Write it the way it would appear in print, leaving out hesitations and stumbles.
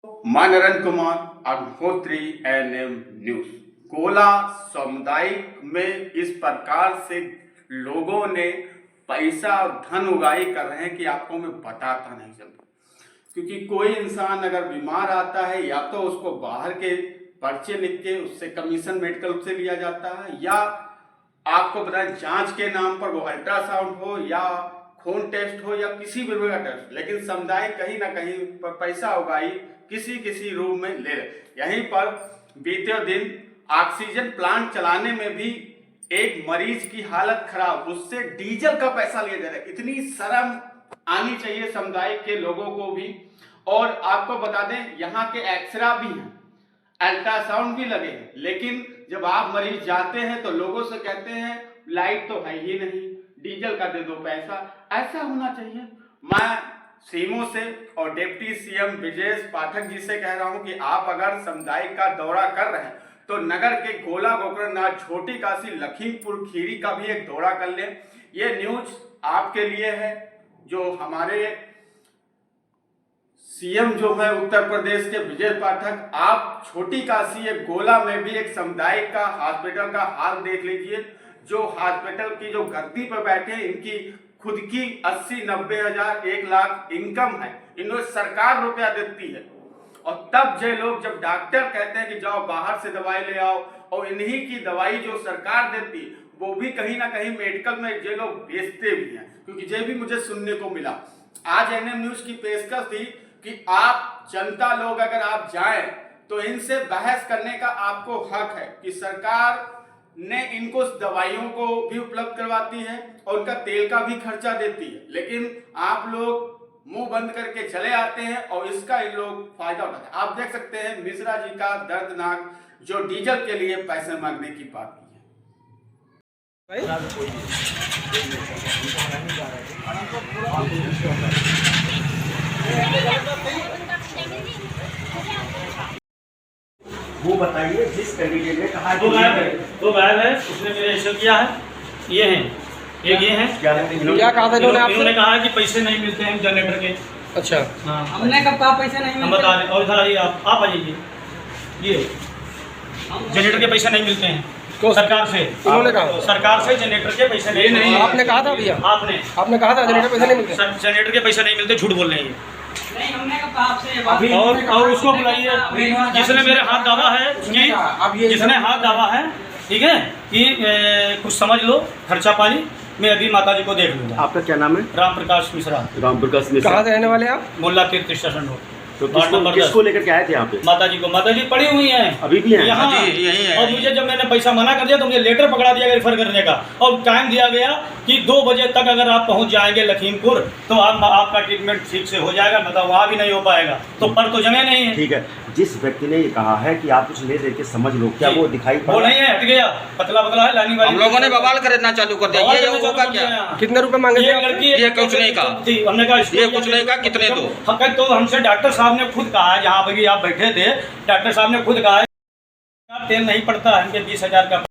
मैं Narendra Kumar Agnihotri NM news. गोला सामुदायिक में इस प्रकार से लोगों ने पैसा और धन उगाही कर रहे हैं कि आपको मैं बताता नहीं चलता। क्योंकि कोई इंसान अगर बीमार आता है या तो उसको बाहर के पर्चे लिख के उससे कमीशन मेडिकल से लिया जाता है, या आपको बताएं जांच के नाम पर वो अल्ट्रासाउंड हो या खून टेस्ट हो या किसी भी का टेस्ट, लेकिन समुदाय कहीं ना कहीं पर पैसा उगाही किसी रूप में ले रहे। यहीं पर बीते दिन ऑक्सीजन प्लांट चलाने में भी एक मरीज की हालत खराब, उससे डीजल का पैसा लिया जा रहा है। इतनी शर्म आनी चाहिए समुदाय के लोगों को भी। और आपको बता दें यहाँ के एक्सरा भी हैं, अल्ट्रासाउंड भी लगे हैं, लेकिन जब आप मरीज जाते हैं तो लोगों से कहते हैं लाइट तो है ही नहीं, डीजल का दे दो पैसा। ऐसा होना चाहिए। मैं सीएमओ से और डिप्टी सीएम ब्रजेश पाठक जी से कह रहा हूं कि आप अगर समुदाय का दौरा कर रहे हैं तो नगर के गोला गोकरणनाथ, छोटी काशी, लखीमपुर खीरी का भी एक दौरा कर लें। ये न्यूज आपके लिए है। जो हमारे सीएम जो है उत्तर प्रदेश के ब्रजेश पाठक, आप छोटी काशी एक गोला में भी एक समुदाय का हॉस्पिटल का हाल देख लीजिए। जो हॉस्पिटल की जो गद्दी पर बैठे, इनकी खुद की 80-90 हजार 1 लाख इनकम है, इन्हें सरकार रुपया देती है। और तब जो लोग, जब डॉक्टर कहते हैं कि जाओ बाहर से दवाई ले आओ, और इन्हीं की दवाई जो सरकार देती वो भी कहीं ना कहीं मेडिकल में जो लोग बेचते भी हैं। क्योंकि ये भी मुझे सुनने को मिला। आज एनएम न्यूज की पेशकश थी कि आप जनता लोग अगर आप जाएं तो इनसे बहस करने का आपको हक है कि सरकार ने इनको दवाइयों को भी उपलब्ध करवाती है और उनका तेल का भी खर्चा देती है, लेकिन आप लोग मुंह बंद करके चले आते हैं और इसका इन लोग फायदा उठाते हैं। आप देख सकते हैं मिश्रा जी का दर्दनाक जो डीजल के लिए पैसे मांगने की बात की है। वो बताइए जिस कैंडिडेट ने कहा दो गायब है, उसने मेरे इश्यू किया है। ये हैं, एक ये हैं। क्या कहा था इन्होंने कहा कि पैसे नहीं मिलते हैं जनरेटर के। अच्छा, हाँ, हमने कब कहा पैसे नहीं हम मिलते? बता दें। और इधर आइए, आप आ जाइए। ये जनरेटर के पैसे नहीं मिलते हैं सरकार से। उन्होंने कहा सरकार से जनरेटर के पैसे नहीं। आपने कहा था भैया, आपने कहा था जनरेटर पैसे नहीं मिलते। जनरेटर के पैसे नहीं मिलते, झूठ बोल रहे हैं। नहीं, हमने कब कहा आपसे? और उसको बुलाइए जिसने मेरे हाथ दावा है कि जिसने हाथ दावा है, ठीक है, कि कुछ समझ लो खर्चा पानी, मैं अभी माता जी को देख लूंगा। आपका क्या नाम है? राम प्रकाश मिश्रा। राम प्रकाश मिश्रा। कहाँ से रहने वाले आप? मोहल्ला तीर्थ स्टेशन रोड। तो किसको लेकर के आए थे यहाँ पे? माता जी को। माता जी पड़ी हुई हैं, अभी भी हैं यहाँ। और मुझे जब मैंने पैसा मना कर दिया तो मुझे लेटर पकड़ा दिया गया रेफर करने का, और टाइम दिया गया कि 2 बजे तक अगर आप पहुँच जाएंगे लखीमपुर तो आपका ट्रीटमेंट ठीक से हो जाएगा, मतलब वहाँ भी नहीं हो पाएगा। तो पर तो जमे नहीं है। ठीक है, जिस व्यक्ति ने ये कहा है कि आप कुछ ले दे के समझ लो, क्या वो दिखाई वो नहीं है, हट गया, पतला पतला है, लानी वाली। हम लोगों ने बवाल करना चालू कर दिया। ये होगा क्या? कितने रुपए मांगे थे? ये कुछ नहीं कहा। हमने कहा ये कुछ नहीं कहा, कितने दो? तो हमसे डॉक्टर साहब ने खुद कहा है, जहाँ पर आप बैठे थे, डॉक्टर साहब ने खुद कहा है तेल नहीं पड़ता है, इनके 20,000 का